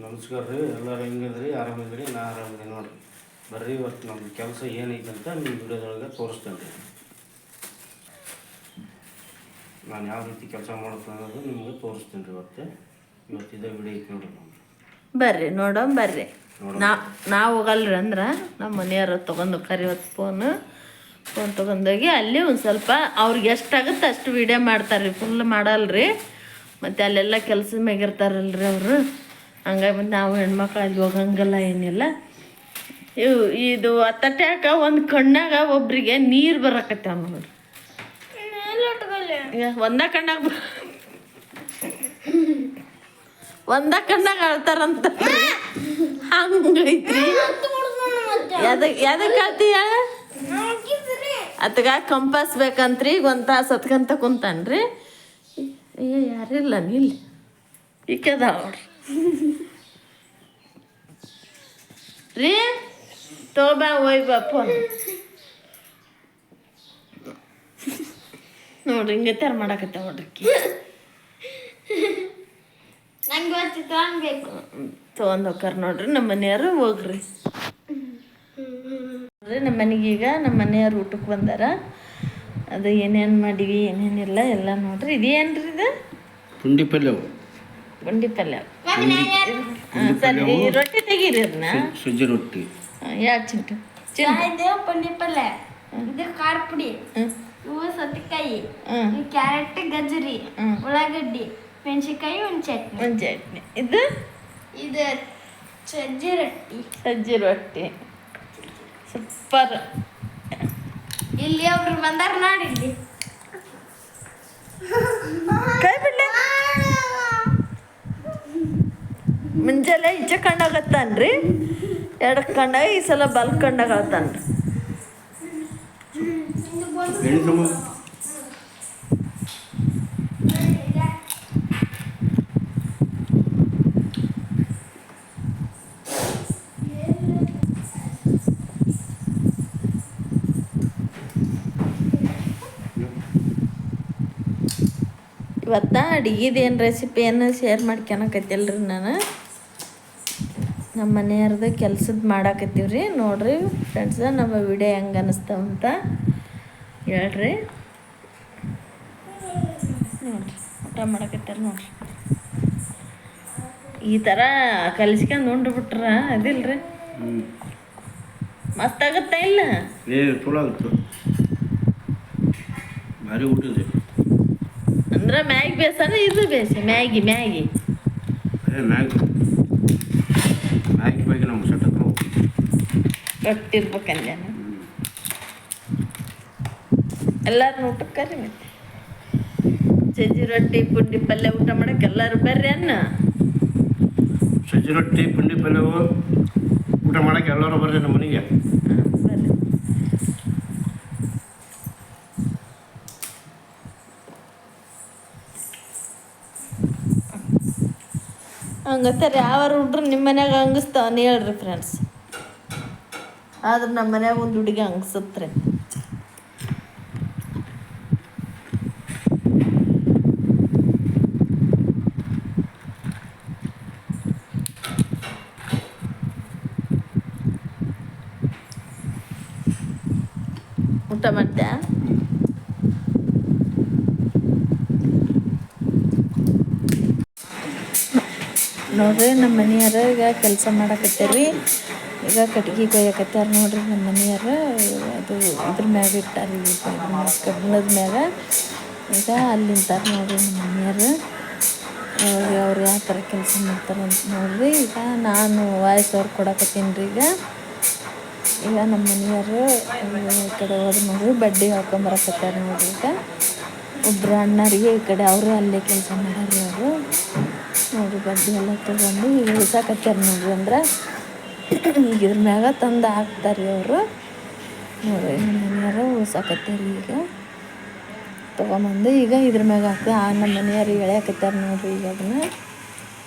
ನಮಸ್ಕಾರ ರೀ, ಎಲ್ಲರೂ ಹೆಂಗಿದ್ರಿ? ಆರಾಮಿದ್ರಿ? ನಾ ಆರಾಮಿದ್ದೀನಿ ನೋಡಿರಿ. ಬರ್ರಿ, ಇವತ್ತು ನಮ್ಮ ಕೆಲಸ ಏನೈತೆ ಅಂತ ನಿಮ್ಮ ವಿಡಿಯೋದೊಳಗೆ ತೋರಿಸ್ತೇನೆ ರೀ. ನಾನು ಯಾವ ರೀತಿ ಕೆಲಸ ಮಾಡ್ತೀನಿ ಅನ್ನೋದು ನಿಮ್ಗೆ ತೋರಿಸ್ತೀನಿ ರೀ. ಇವತ್ತಿದೆ ವಿಡಿಯೋ ಐತೆ ನೋಡಿರಿ. ಬರ್ರಿ ನೋಡೋಣ ಬರ್ರಿ. ನಾವು ಹೋಗಲ್ರಿ ಅಂದ್ರೆ ನಮ್ಮ ಮನೆಯವರು ತೊಗೊಂಡು ಕರಿವತ್ತು ಫೋನ್ ತೊಗೊಂಡೋಗಿ ಅಲ್ಲಿ ಒಂದು ಸ್ವಲ್ಪ ಅವ್ರಿಗೆ ಎಷ್ಟಾಗುತ್ತೆ ಅಷ್ಟು ವೀಡಿಯೋ ಮಾಡ್ತಾರೆ ರೀ. ಫುಲ್ ಮಾಡಲ್ರಿ. ಮತ್ತು ಅಲ್ಲೆಲ್ಲ ಕೆಲಸದ ಮ್ಯಾಗ ಇರ್ತಾರಲ್ರಿ ಅವರು. ಹಂಗಾಗಿ ಮತ್ತು ನಾವು ಹೆಣ್ಮಕ್ಳು ಅಲ್ಲಿ ಹೋಗಂಗಿಲ್ಲ ಏನಿಲ್ಲ. ಇದು ತಟ್ಯಾಕ ಒಂದು ಕಣ್ಣಾಗ ಒಬ್ರಿಗೆ ನೀರು ಬರಕತ್ತಾವ ನೋಡ್ರಿ. ಒಂದ ಕಣ್ಣಾಗ ಅಳ್ತಾರಂತ ಹಂಗೈತ್ರಿ. ಎದಕ್ಕೆ ಅಳ್ತೀಯ? ಅತ್ಗ ಕಂಪಾಸ್ ಬೇಕಂತ್ರಿ. ಈಗ ಒಂದು ತಾಸು ಹೊತ್ಕಂತ ಕುಂತಾನ್ರಿ. ಯಾರಿಲ್ಲ ನಿಲ್ಲಿ ಈಕೆದಾವ ನೋಡ್ರಿ. ರೀ ತಗೋಬಾ ಒಯ್ಬಾ ಫೋನ್ ನೋಡ್ರಿ. ಹಿಂಗೆ ತರ ಮಾಡಕತ್ತ ನೋಡ್ರಿ. ತೊಗೊಂಡು ಹೋಗ್ತಾರ ನೋಡ್ರಿ. ನಮ್ಮ ಮನೆಯವರು ಹೋಗ್ರಿ. ನಮ್ಮ ಮನೆಗೀಗ ನಮ್ಮ ಮನೆಯವ್ರು ಊಟಕ್ಕೆ ಬಂದಾರ. ಅದು ಏನೇನು ಮಾಡೀವಿ ಏನೇನಿಲ್ಲ ಎಲ್ಲ ನೋಡ್ರಿ. ಇದೇನ್ರಿ ಇದು? ಪುಂಡಿ ಪಲ್ಯ. ಸರಿ, ರೊಟ್ಟಿ ತೆಗೀರಿ ಅದನ್ನ. ಸಜ್ಜಿ ರೊಟ್ಟಿ. ಯಾಕೆ ಚಿಂಟು? ಪುಂಡಿ ಪಲ್ಯ, ಇದು ಖಾರ ಪುಡಿ, ಇವು ಸೌತೆಕಾಯಿ, ಕ್ಯಾರೆಟ್, ಗಜರಿ, ಉಳ್ಳಾಗಡ್ಡಿ, ಮೆಣಸಿನ್ಕಾಯಿ, ಒಂದು ಚಟ್ನಿ. ಇದು ಸಜ್ಜಿ ರೊಟ್ಟಿ. ಸೂಪರ್. ಇಲ್ಲಿ ಒಬ್ರು ಬಂದಾರ ನೋಡಿ. ಇಲ್ಲಿ ಕೈ ಬಿಡ್ಲೆ. ಮುಂಜಾನೆ ಈಚೆ ಕಣ್ಣಾಗತ್ತಾನ್ರಿ. ಎರಡು ಕಣ್ಣಾಗ ಈ ಸಲ ಬಲ್ ಕಣ್ಣಾಗ ಆಳ್ತಾನ್ರಿ. ಇವತ್ತು ಅಡುಗೆದೇನು ರೆಸಿಪಿ ಏನು ಶೇರ್ ಮಾಡ್ಕೊಳಕತ್ತಿಲ್ರಿ. ನಾನು ನಮ್ಮ ಮನೆಯವ್ರದ್ದು ಕೆಲ್ಸದ ಮಾಡಾಕತ್ತೀವ್ರಿ. ನೋಡ್ರಿ ಫ್ರೆಂಡ್ಸ, ನಮ್ಮ ವಿಡಿಯೋ ಹೆಂಗೆ ಅನ್ನಿಸ್ತಾವಂತ ಹೇಳ್ರಿ. ನೋಡ್ರಿ ಊಟ ಮಾಡಕತ್ತಾರ ನೋಡ್ರಿ. ಈ ಥರ ಕಲಿಸ್ಕೊಂಡು ಉಂಡ್ಬಿಟ್ರ ಅದಿಲ್ರಿ ಮಸ್ತ್ ಆಗುತ್ತಾ ಇಲ್ಲ? ಚಲೋ ಆಗುತ್ತೆ. ಭಾರಿ ಊಟ ಇದೆ ಅಂದ್ರೆ ಮ್ಯಾಗಿ ಬೇಸನ ಇದು ಬೇಸಿ ಮ್ಯಾಗಿ ಬಗ್ಗೆ ನಮ್ಗೆ ಸೆಟ್ ರೊಟ್ಟಿರ್ಬೇಕಂದ ಎಲ್ಲರೂ ಊಟಕ್ಕೆ ಕರಿ. ಮತ್ತೆ ಸಜ್ಜಿ ರೊಟ್ಟಿ ಪುಂಡಿ ಪಲ್ಯ ಊಟ ಮಾಡಕ್ಕೆ ಎಲ್ಲರೂ ಬರ್ರಿ ಅನ್ನ. ಸಜ್ಜಿ ರೊಟ್ಟಿ ಪುಂಡಿ ಪಲ್ಯ ಊಟ ಮಾಡಕ್ಕೆ ಎಲ್ಲರೂ ಬರ್ರಿ ನಮ್ಮ ಮನೆಗೆ. ಬರ್ರಿ. ಹಂಗತ್ತಾರೆ ಯಾವಾರ ಹುಡ್ರು ನಿಮ್ಮ ಮನ್ಯಾಗ ಹಂಗಿಸ್ತಾವ ಹೇಳ್ರಿ ಫ್ರೆಂಡ್ಸ್. ಆದ್ರೆ ನಮ್ಮ ಮನ್ಯಾಗ ಒಂದು ಹುಡುಗಿ ಹಂಗಸತ್ರಿ. ಊಟ ಮಾಡ್ದೆ ನೋಡ್ರಿ. ನಮ್ಮ ಮನೆಯವ್ರು ಈಗ ಕೆಲಸ ಮಾಡಕತ್ತೀರಿ. ಈಗ ಕಟ್ಗೆ ಕೊಯ್ಯಕತ್ತಾರ ನೋಡ್ರಿ ನಮ್ಮ ಮನೆಯವ್ರು. ಅದು ಇದ್ರ ಮ್ಯಾಗ ಇಟ್ಟಾರ, ಕಬ್ಬಣದ ಮ್ಯಾಗ. ಈಗ ಅಲ್ಲಿಂತಾರ ನೋಡ್ರಿ ನಮ್ಮ ಮನೆಯವ್ರು. ಅವ್ರು ಯಾವ ಥರ ಕೆಲಸ ಮಾಡ್ತಾರಂತ ನೋಡ್ರಿ. ಈಗ ನಾನು ವಾಯ್ಸ್ ಅವ್ರು ಕೊಡಕತ್ತೀನಿ ರೀ. ಈಗ ನಮ್ಮ ಮನೆಯವರು ಈ ಕಡೆ ಹೋದ್ರೆ ನೋಡ್ರಿ ಬಡ್ಡಿ ಹಾಕೊಂಬರಕತ್ತಾರ ನೋಡ್ರಿ. ಈಗ ಒಬ್ಬರು ಅಣ್ಣರಿಗೆ ಈ ಕಡೆ ಅವರು ಅಲ್ಲೇ ಕೆಲಸ ಮಾಡ್ಯಾರ ಅವರು. ನೋಡ್ರಿ ಬಡ್ಡಿ ಎಲ್ಲ ತೊಗೊಂಡು ಈಗ ಉಳ್ಸಾಕತ್ತಾರ ನೋಡ್ರಿ. ಅಂದ್ರೆ ಈಗ ಇದ್ರ ಮ್ಯಾಗ ತಂದು ಹಾಕ್ತಾರೆ ಅವರು. ನೋಡ್ರಿ ನಮ್ಮ ಮನೆಯವರು ಉಳ್ಸಾಕತ್ತಾರ. ಈಗ ತೊಗೊಂಬಂದು ಈಗ ಇದ್ರ ಮ್ಯಾಗ ಹಾಕ್ತಾರೆ. ನಮ್ಮ ಮನೆಯವ್ರು ಎಳ್ಯಾಕತ್ತಾರ ನೋಡ್ರಿ. ಈಗ ಅದನ್ನ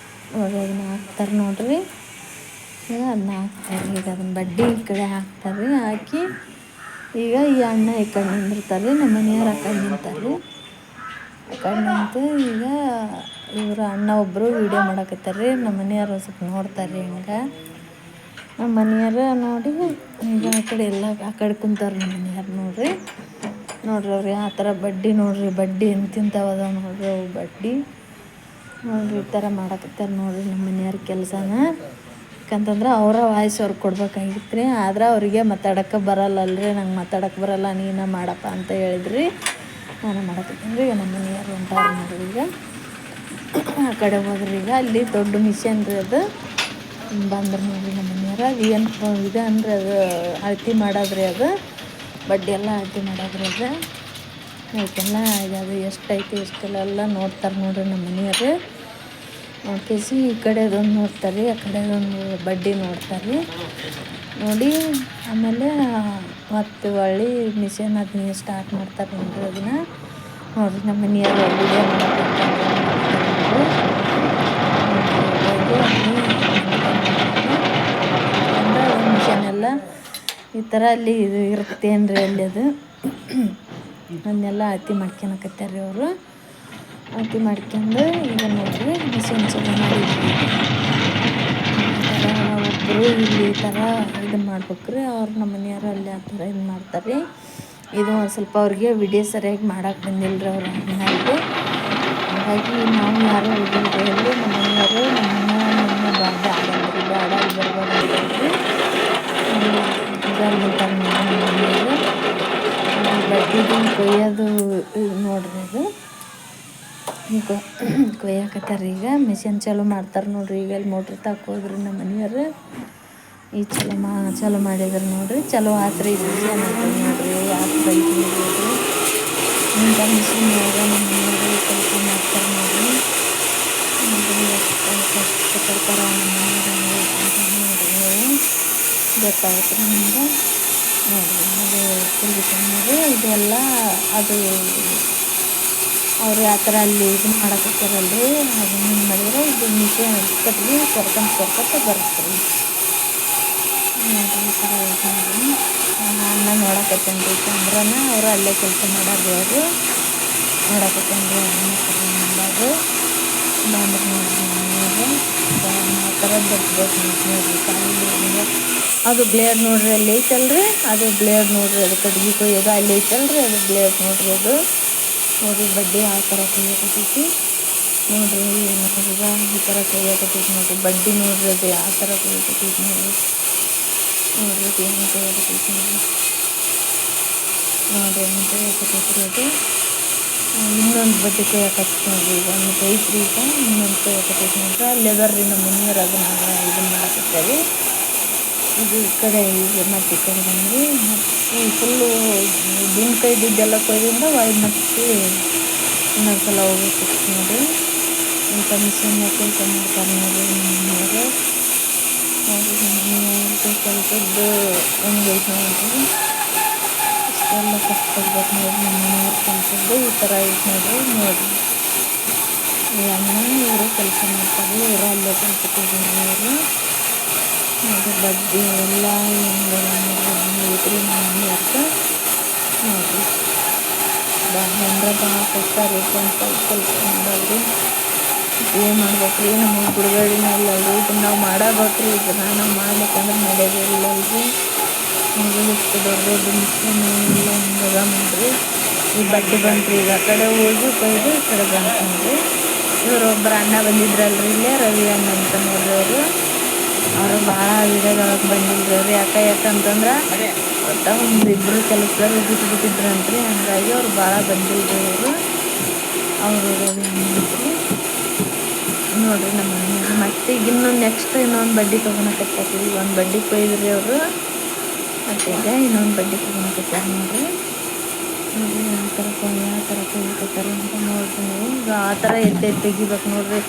ಹಾಕ್ತಾರೆ ನೋಡ್ರಿ. ಈಗ ಅದನ್ನ ಹಾಕ್ತಾರೆ. ಈಗ ಅದನ್ನ ಬಡ್ಡಿ ಈ ಕಡೆ ಹಾಕ್ತಾರೆ. ಹಾಕಿ ಈಗ ಈ ಅಣ್ಣ ಈ ಕಡೆ ನಿಂದಿರ್ತಾರೆ. ನಮ್ಮ ಮನೆಯವ್ರು ಆ ಕಡೆ ನಿಂತಾರೆ. ಆ ಕಡೆ ನಿಂತು ಈಗ ಇವರು ಅಣ್ಣ ಒಬ್ಬರು ವೀಡಿಯೋ ಮಾಡಕತ್ತಾರೆ ರೀ. ನಮ್ಮ ಮನೆಯವ್ರು ಸ್ವಲ್ಪ ನೋಡ್ತಾರೆ ಹಿಂಗೆ. ನಮ್ಮ ಮನೆಯವ್ರು ನೋಡಿ ಈಗ ಆ ಕಡೆ ಎಲ್ಲ ಆ ಕಡೆ ಕುಂತಾರೆ ನಮ್ಮ ಮನೆಯವ್ರು ನೋಡ್ರಿ ಅವ್ರು ಯಾವ ಥರ ಬಡ್ಡಿ ನೋಡ್ರಿ, ಬಡ್ಡಿ ಎಂತಿಂಥವದ ನೋಡ್ರಿ ಅವು ಬಡ್ಡಿ ನೋಡ್ರಿ ಈ ಥರ ಮಾಡಕತ್ತಾರೆ ನೋಡ್ರಿ ನಮ್ಮ ಮನೆಯವ್ರ ಕೆಲಸನ. ಯಾಕಂತಂದ್ರೆ ಅವರ ವಾಯ್ಸ್ ಅವ್ರಿಗೆ ಕೊಡ್ಬೇಕಾಗಿತ್ತು ರೀ. ಆದ್ರೆ ಅವರಿಗೆ ಮಾತಾಡೋಕ್ಕೆ ಬರಲ್ಲಲ್ರಿ, ನಂಗೆ ಮಾತಾಡೋಕ್ಕೆ ಬರಲ್ಲ, ನೀನು ಮಾಡಪ್ಪ ಅಂತ ಹೇಳಿದ್ರಿ. ನಾನು ಮಾಡಕತ್ತೀನಿ ರೀ. ನಮ್ಮ ಮನೆಯವ್ರು ಹೊಂಟಾರ ನೋಡ್ರಿ ಈಗ ಆ ಕಡೆ ಹೋದ್ರಿ. ಈಗ ಅಲ್ಲಿ ದೊಡ್ಡ ಮಿಷನ್ ರೀ ಅದು ಬಂದ್ರೆ ನೋಡ್ರಿ ನಮ್ಮ ಮನೆಯವ್ರು. ಅದು ಏನು ಇದು ಅಂದ್ರೆ ಅದು ಅಳತೆ ಮಾಡೋದ್ರಿ, ಅದು ಬಡ್ಡಿ ಎಲ್ಲ ಅಳತೆ ಮಾಡೋದ್ರಿ. ಅದು ಅದಕ್ಕೆಲ್ಲ ಅದು ಎಷ್ಟೈತಿ ಎಷ್ಟೆಲ್ಲ ನೋಡ್ತಾರೆ ನೋಡ್ರಿ ನಮ್ಮ ಮನೆಯವ್ರು. ನೋಡ್ಕೇಸಿ ಈ ಕಡೆ ಅದೊಂದು ನೋಡ್ತಾರೆ, ಆ ಕಡೆ ಅದೊಂದು ಬಡ್ಡಿ ನೋಡ್ತಾರೆ ನೋಡಿ. ಆಮೇಲೆ ಮತ್ತು ಹೊಳ್ಳಿ ಮಿಷನ್ ಅದನ್ನ ಸ್ಟಾರ್ಟ್ ಮಾಡ್ತಾರೆ ನೋಡ್ರಿ. ಅದನ್ನ ನೋಡ್ರಿ ನಮ್ಮ ಮನೆಯವ್ರು ವಿಡಿಯೋ ಅಂದ್ರೆ ಮಿಷನ್ ಎಲ್ಲ ಈ ಥರ ಅಲ್ಲಿ ಇದು ಇರುತ್ತೇನ್ರಿ ಅಲ್ಲಿ ಅದು ಅದನ್ನೆಲ್ಲ ಅಳತೆ ಮಾಡ್ಕೊಳಕತ್ತಾರೆ ಅವರು. ಅಳತೆ ಮಾಡ್ಕೊಂಡು ಈಗ ನೋಡ್ರಿ ಮಿಷನ್ ಚಲೋ ಮಾಡಿದ್ವಿ. ಒಬ್ಬರು ಇಲ್ಲಿ ಈ ಥರ ಇದು ಮಾಡ್ಬೇಕ್ರಿ. ಅವ್ರು ನಮ್ಮ ಮನೆಯವರು ಅಲ್ಲಿ ಆ ಥರ ಇದು ಮಾಡ್ತಾರೆ. ಇದು ಒಂದು ಸ್ವಲ್ಪ ಅವ್ರಿಗೆ ವಿಡಿಯೋ ಸರಿಯಾಗಿ ಮಾಡೋಕೆ ಬಂದಿಲ್ಲ ರೀ ಅವ್ರು. ಹಾಗಾಗಿ ನಾವು ಯಾರು ಹೋಗಿಲ್ರಿ. ನಮ್ಮ ಮನೆಯವರು ನಮ್ಮ ಬೇಡ ಆಗಲ್ರಿ, ಬೇಡ ಅಲ್ಲಿ ಬರ್ಬೋದ್ರಿ ಬಡ್ಡಿದು ಕೊಯ್ಯೋದು ನೋಡ್ರಿ. ಅದು ಈಗ ಕೊಯ್ಯಾಕತ್ತಾರೆ. ಈಗ ಮಿಷನ್ ಚಾಲೂ ಮಾಡ್ತಾರೆ ನೋಡ್ರಿ. ಈಗ ಅಲ್ಲಿ ಮೋಟ್ರ್ ಹೋದ್ರಿ ನಮ್ಮ ಮನೆಯವರು. ಈ ಚಲೋ ಮಾಡಿದ್ರು ನೋಡ್ರಿ. ಚಲೋ ಆತ್ರಿ ಮಿಷನ್ ನೋಡ್ರಿ. ಆತ್ರಿ ಇಂಥ ಮಿಷನ್ ನಮ್ಮ ಮನೆಯವರು ಕೆಲಸ ಮಾಡ್ತಾರೆ ನೋಡ್ರಿ. ಎಷ್ಟು ಕಷ್ಟಪಡ್ತಾರೆ ನಮ್ಮ ಮನೆಯವರು ಗೊತ್ತಾಗುತ್ತೆ ನಿಮ್ಗೆ ನೋಡ್ರಿ. ಅದು ಕೆಲಸ ನೋಡ್ರಿ. ಇದೆಲ್ಲ ಅದು ಅವ್ರು ಯಾವ ಥರ ಅಲ್ಲಿ ಇದನ್ನ ಮಾಡಕತ್ತಾರಲ್ರಿ, ಅದನ್ನ ಏನು ಮಾಡಿದ್ರೆ ಇದು ಮಿಷನ್ ಕಟ್ಗೆ ಕೊರ್ಕೊಂತ ಬರುತ್ತೆ ರೀ ನೋಡ್ರಿ. ಈ ಥರ ಐತೆ ನೋಡ್ರಿ. ಅಣ್ಣ ನೋಡಕತ್ತೇನೆ ರೀ ಕ್ಯಾಮ್ರಾನ. ಅವರು ಅಲ್ಲೇ ಕೆಲಸ ಮಾಡೋದು ಅವರು ನೋಡಕತ್ತೇನೆ ರೀ. ಅಣ್ಣ ಮಾಡೋದು ಬಂದ್ರೆ ನೋಡ್ರಿ ಮನೆಯಾಗ ಆ ಥರ ಬರ್ಬೇಕು ನೋಡ್ರಿ. ಕಾಲಿಗೆ ಅದು ಬ್ಲೇಡ್ ನೋಡ್ರಿ ಅಲ್ಲಿ ಐತಲ್ರಿ, ಅದು ಬ್ಲೇಡ್ ನೋಡ್ರಿ. ಅದು ಕಟ್ಗೆ ಕೊಯ್ಯೋದು ಅಲ್ಲಿ ಐತಲ್ರಿ, ಅದು ಬ್ಲೇಡ್ ನೋಡ್ರಿ. ಅದು ನೋಡ್ರಿ ಬಡ್ಡಿ ಆ ಥರ ಕೊಯ್ಯಕತ್ತೈತಿ ನೋಡ್ರಿ. ನೋಡ್ರಿ ಈ ಥರ ಕೊಯ್ಯಕತ್ತೈತಿ ನೋಡ್ರಿ. ಬಡ್ಡಿ ನೋಡ್ರಿ ಅದು ಯಾವ ಥರ ಕೊಯ್ಯಕತ್ತೈತಿ ನೋಡ್ರಿ. ನೋಡ್ರಿ ಏನು ಕೊಯ್ಯಕತ್ತೈತಿ ನೋಡ್ರಿ. ಏನು ಕೊಯ್ಯಕತ್ತೈತಿ ಅದು. ಇನ್ನೊಂದು ಬಡ್ಡಿ ಕೊಯ್ಯಕತ್ತೈತಿ ನೋಡ್ರಿ. ಈಗ ಒಂದು ಐತ್ರಿ. ಈಗ ಇನ್ನೊಂದು ಕೊಯ್ಯಕತ್ತೈತಿ ನೋಡ್ರಿ. ಅಲ್ಲಿ ಅದಾರ್ರಿ ನಮ್ಮ ಮನೆಯವ್ರು. ಅದನ್ನ ಇದನ್ನ ಮಾಡಕತ್ತಾರೆ. ಇದು ಈ ಕಡೆ ಈಗ ಮತ್ತೆ ಈ ಕಡೆ ಬಂದ್ರಿ. ಮತ್ತು ಫುಲ್ಲು ದಿನ ಕೈದಿದ್ದೆಲ್ಲ ಕೊಯ್ದಿಂದ ಮತ್ತೆ ಇನ್ನೊಂದು ಸಲ ಹೋಗ್ಬೇಕಿತ್ತು ನೋಡ್ರಿ. ಇಂಥ ಮಿಷನ್ ಕೆಲಸ ಮಾಡ್ತಾರೆ ನೋಡ್ರಿ ನಮ್ಮ ಮನೆಯವರು. ನೋಡ್ರಿ ನಮ್ಮ ಮನೆಯವ್ರದ್ದು ಕೆಲಸದ್ದು ಹೆಂಗೈತೆ ನೋಡ್ರಿ. ಇಷ್ಟೆಲ್ಲ ಕಷ್ಟಪಡ್ಬೇಕು ನೋಡ್ರಿ ನಮ್ಮ ಮನೆಯವ್ರ ಕೆಲಸದ್ದು ಈ ಥರ ಐತೆ ನೋಡ್ರಿ. ಈ ಅಣ್ಣ ಇವರು ಕೆಲಸ ಮಾಡ್ತಾರೆ. ಇವರು ಅಲ್ಲೇ ಕೆಲಸಕ್ಕೆ ಹೋಗಿದ್ರು ಇವರು ನೋಡ್ರಿ. ಬಡ್ಡಿ ಎಲ್ಲ ಐತ್ರಿ ನಮ್ಮ ಮನೆಯವ್ರ ನೋಡ್ರಿ. ಅಂದ್ರೆ ಭಾಳ ಕಷ್ಟ ರೀ ಕೆಲಸ ಮಾಡೋದ್ರಿ. ಏನು ಮಾಡ್ಬೇಕ್ರಿ, ನಮಗೆ ಬಿಡುಗಡೆನ ಇಲ್ಲಲ್ರಿ. ಇದನ್ನ ನಾವು ಮಾಡಬೇಕ್ರಿ. ಇದನ್ನ ನಾವು ಮಾಡ್ಬೇಕಂದ್ರೆ ನಡೆಯೋದಿಲ್ಲಲ್ರಿ. ನೋಡ್ರಿ ಎಷ್ಟು ದೊಡ್ಡ ಮಿಷನ್ ಎಲ್ಲ ಹಿಂಗದ ನೋಡ್ರಿ. ಈ ಬಡ್ಡಿ ಬಂತ್ರಿ. ಈಗ ಆ ಕಡೆ ಹೋಗಿ ಕೊಯ್ದು ಈ ಕಡೆ ಬಂತು ನೋಡ್ರಿ. ಇವರು ಒಬ್ಬರು ಅಣ್ಣ ಬಂದಿದ್ರಲ್ರಿ ಇಲ್ಲೇ, ರವಿ ಅಣ್ಣ ಅಂತ ನೋಡ್ರಿ. ಅವರು ಭಾಳ ವಿಡಿಯೋದೊಳಗೆ ಬಂದಿಲ್ರಿ ಅವ್ರು. ಯಾಕಂತಂದ್ರೆ ಒಟ್ಟ ಒಂದು ಇಬ್ಬರು ಕೆಲಸದವ್ರು ಬಿಟ್ಟಿದ್ರಂತ್ರಿ. ಹಂಗಾಗಿ ಅವ್ರು ಭಾಳ ಬಂದಿಲ್ರಿ ಅವರು ರವಿ ಅಣ್ಣಂತ್ರಿ ನೋಡ್ರಿ ನಮ್ಮ ಮನೆಯವ್ರು. ಮತ್ತೆ ಈಗ ಇನ್ನೊಂದು ಬಡ್ಡಿ ತೊಗೊಳಕತ್ತಾರೆ. ಈಗ ಒಂದು ಬಡ್ಡಿ ಕೊಯ್ದ್ರಿ ಅವರು. ಮತ್ತು ಈಗ ಇನ್ನೊಂದು ಬಡ್ಡಿ ತೊಗೊಳಕತ್ತಾರೆ ನೋಡ್ರಿ. ಯಾವ ಥರ ಕೊಯ್ಯಕತ್ತಾರೆ ಅಂತ ನೋಡ್ರಿ ನೀವು. ಈಗ ಆ ಥರ ಎದ್ದು ತೆಗಿಬೇಕು ನೋಡ್ರಿ.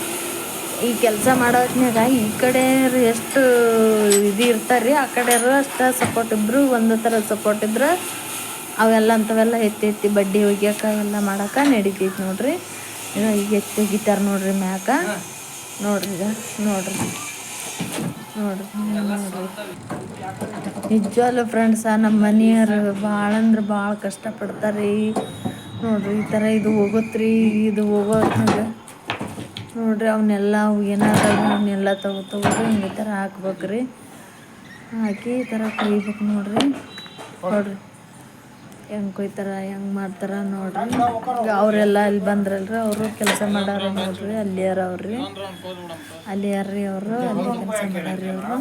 ಈ ಕೆಲಸ ಮಾಡೋತ್ನಾಗ ಈ ಕಡೆ ಎಷ್ಟು ಇದು ಇರ್ತಾರೆ ರೀ, ಆ ಕಡೆಯವರು ಅಷ್ಟು ಸಪೋರ್ಟ್ ಇಬ್ಬರು ಒಂದೇ ಥರ ಸಪೋರ್ಟ್ ಇದ್ರೆ ಅವೆಲ್ಲ ಅಂಥವೆಲ್ಲ ಎತ್ತಿ ಬಡ್ಡಿ ಒಗ್ಯಕ್ಕೆ ಎಲ್ಲ ಮಾಡೋಕೆ ನಡಿತೈತಿ ನೋಡ್ರಿ. ಈಗ ಎತ್ತಿ ಒಗಿತಾರೆ ನೋಡ್ರಿ ಮ್ಯಾಕ ನೋಡ್ರಿ. ಈಗ ನೋಡ್ರಿ ನಿಜವಾಗ್ಲೂ ಫ್ರೆಂಡ್ಸ ನಮ್ಮ ಮನೆಯವ್ರು ಭಾಳ ಅಂದ್ರೆ ಭಾಳ ಕಷ್ಟಪಡ್ತಾರೆ ರೀ ನೋಡ್ರಿ. ಈ ಥರ ಇದು ಹೋಗುತ್ರಿ. ಇದು ಹೋಗೋತ್ನಾಗ ನೋಡ್ರಿ ಅವನ್ನೆಲ್ಲ ಏನಾದವು ಅವನ್ನೆಲ್ಲ ತಗೋರಿ ಹಿಂಗೆ ಈ ಥರ ಹಾಕ್ಬೇಕ್ರಿ. ಹಾಕಿ ಈ ಥರ ಕೊಯ್ಬೇಕು ನೋಡ್ರಿ ಹೆಂಗೆ ಕೊಯ್ತಾರ ಹೆಂಗೆ ಮಾಡ್ತಾರ ನೋಡ್ರಿ. ಈಗ ಅವರೆಲ್ಲ ಅಲ್ಲಿ ಬಂದ್ರಲ್ರಿ, ಅವರು ಕೆಲಸ ಮಾಡಾರ ನೋಡ್ರಿ. ಅಲ್ಲಿಯಾರ ಅವ್ರಿ ಅಲ್ಲಿಯಾರ್ರಿ ಅವರು ಅಲ್ಲಿ ಕೆಲಸ ಮಾಡಾರ್ರಿ ಅವರು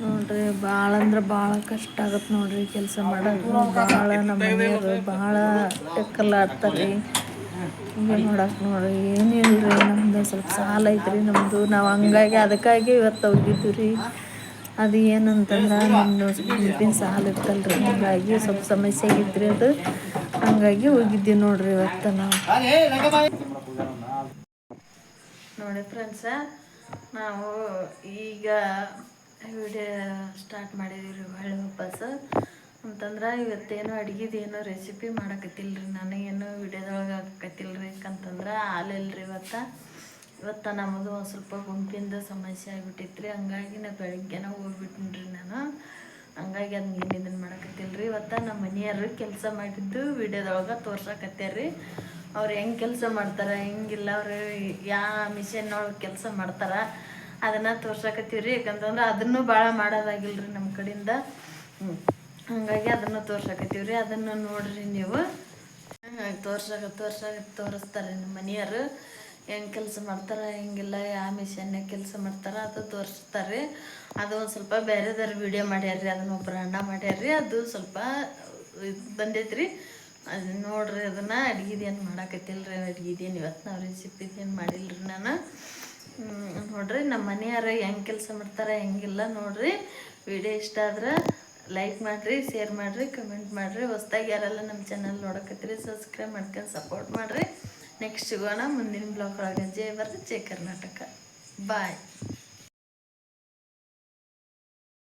ನೋಡ್ರಿ. ಭಾಳ ಅಂದ್ರೆ ಭಾಳ ಕಷ್ಟ ಆಗತ್ತೆ ನೋಡ್ರಿ ಕೆಲಸ ಮಾಡೋದು. ಭಾಳ ನಮ್ಮ ಮನೆಯವರು ಭಾಳ ಟೆಕ್ಕಲಾಡ್ತಾರೆ ಹಿಂಗೆ ಮಾಡಕ್ಕೆ ನೋಡ್ರಿ. ಏನಿಲ್ಲ ರೀ, ನಮ್ದು ಸ್ವಲ್ಪ ಸಾಲ ಐತ್ರಿ ನಮ್ಮದು. ನಾವು ಹಂಗಾಗಿ ಅದಕ್ಕಾಗಿ ಇವತ್ತು ಹೋಗಿದ್ದು ರೀ. ಅದು ಏನಂತಂದ್ರೆ ನಮ್ಮದು ಗುಂಪಿನ ಸಾಲ ಇರ್ತಲ್ರಿ, ಹಂಗಾಗಿ ಸ್ವಲ್ಪ ಸಮಸ್ಯೆ ಆಗಿದ್ರಿ ಅದು. ಹಂಗಾಗಿ ಹೋಗಿದ್ದೀವಿ ನೋಡ್ರಿ ಇವತ್ತು ನಾವು. ನೋಡಿ ಫ್ರೆಂಡ್ಸ, ನಾವು ಈಗ ವಿಡಿಯೋ ಸ್ಟಾರ್ಟ್ ಮಾಡಿದೀವಿ ಹೊಳ್ಳಿ ವಾಪಸ್. ಅಂತಂದ್ರೆ ಇವತ್ತೇನು ಅಡುಗೆದೇನು ರೆಸಿಪಿ ಮಾಡಕತ್ತಿಲ್ಲ ರೀ. ನನಗೇನು ವಿಡಿಯೋದೊಳಗೆ ಹಾಕತ್ತಿಲ್ಲ ರೀ. ಯಾಕಂತಂದ್ರೆ ಹಾಲಿಲ್ರಿ ಇವತ್ತು ನಮ್ಮದು ಒಂದು ಸ್ವಲ್ಪ ಗುಂಪಿಂದ ಸಮಸ್ಯೆ ಆಗಿಬಿಟ್ಟಿತ್ತು ರೀ. ಹಂಗಾಗಿ ನಾವು ಬೆಳಗ್ಗೆನ ಹೋಗ್ಬಿಟ್ಟಿನ್ರಿ ನಾನು. ಹಂಗಾಗಿ ಅದನ್ನ ಇದನ್ನು ಮಾಡಕತ್ತಿಲ್ಲ ರೀ. ಇವತ್ತು ನಮ್ಮ ಮನೆಯವರು ಕೆಲಸ ಮಾಡಿದ್ದು ವಿಡಿಯೋದೊಳಗೆ ತೋರ್ಸಕತ್ಯಾರ ರೀ. ಅವ್ರು ಹೆಂಗೆ ಕೆಲಸ ಮಾಡ್ತಾರೆ, ಹೆಂಗಿಲ್ಲ, ಅವ್ರು ಯಾವ ಮಿಷನ್ನೊಳಗೆ ಕೆಲಸ ಮಾಡ್ತಾರೆ ಅದನ್ನು ತೋರ್ಸಕತ್ತೀವಿ ರೀ. ಯಾಕಂತಂದ್ರೆ ಅದನ್ನು ಭಾಳ ಮಾಡೋದಾಗಿಲ್ಲ ರೀ ನಮ್ಮ ಕಡೆಯಿಂದ. ಹಂಗಾಗಿ ಅದನ್ನು ತೋರ್ಸಕತ್ತೀವಿ ರೀ. ಅದನ್ನು ನೋಡ್ರಿ ನೀವು. ತೋರಿಸ್ತಾರೆ ನಮ್ಮ ಮನೆಯವರು ಹೆಂಗೆ ಕೆಲಸ ಮಾಡ್ತಾರೆ, ಹೆಂಗಿಲ್ಲ, ಯಾವ ಮಿಷನ್ನಾಗ ಕೆಲಸ ಮಾಡ್ತಾರೆ ಅದು ತೋರಿಸ್ತಾರೆ. ಅದು ಒಂದು ಸ್ವಲ್ಪ ಬೇರೆದಾರು ವೀಡಿಯೋ ಮಾಡ್ಯಾರ್ರಿ. ಅದನ್ನ ಒಬ್ಬರು ಅಣ್ಣ ಮಾಡ್ಯಾರ್ರಿ. ಅದು ಸ್ವಲ್ಪ ಇದು ಬಂದೈತ್ರಿ. ಅದು ನೋಡ್ರಿ. ಅದನ್ನು ಅಡುಗೆದೇನು ಮಾಡಾಕತ್ತಿಲ್ಲ ರೀ. ಅಡುಗೆದೇನು ಇವತ್ತು ನಾವು ರೆಸಿಪಿದೇನು ಮಾಡಿಲ್ಲ ರೀ ನಾನು. ನೋಡ್ರಿ ನಮ್ಮ ಮನೆಯವರು ಹೆಂಗೆ ಕೆಲಸ ಮಾಡ್ತಾರೆ ಹೆಂಗಿಲ್ಲ ನೋಡ್ರಿ. ವಿಡಿಯೋ ಇಷ್ಟ ಆದ್ರೆ ಲೈಕ್ ಮಾಡಿರಿ, ಶೇರ್ ಮಾಡಿರಿ, ಕಮೆಂಟ್ ಮಾಡಿರಿ. ಹೊಸ್ದಾಗಿ ಯಾರೆಲ್ಲ ನಮ್ಮ ಚಾನಲ್ ನೋಡಕತ್ತೀರಿ ಸಬ್ಸ್ಕ್ರೈಬ್ ಮಾಡ್ಕೊಂಡು ಸಪೋರ್ಟ್ ಮಾಡಿರಿ. ನೆಕ್ಸ್ಟ್ ಸಿಗೋಣ ಮುಂದಿನ ಬ್ಲಾಗ್ ಒಳಗೆ. ಜೈ ಭಾರತ್, ಜೈ ಕರ್ನಾಟಕ. ಬಾಯ್.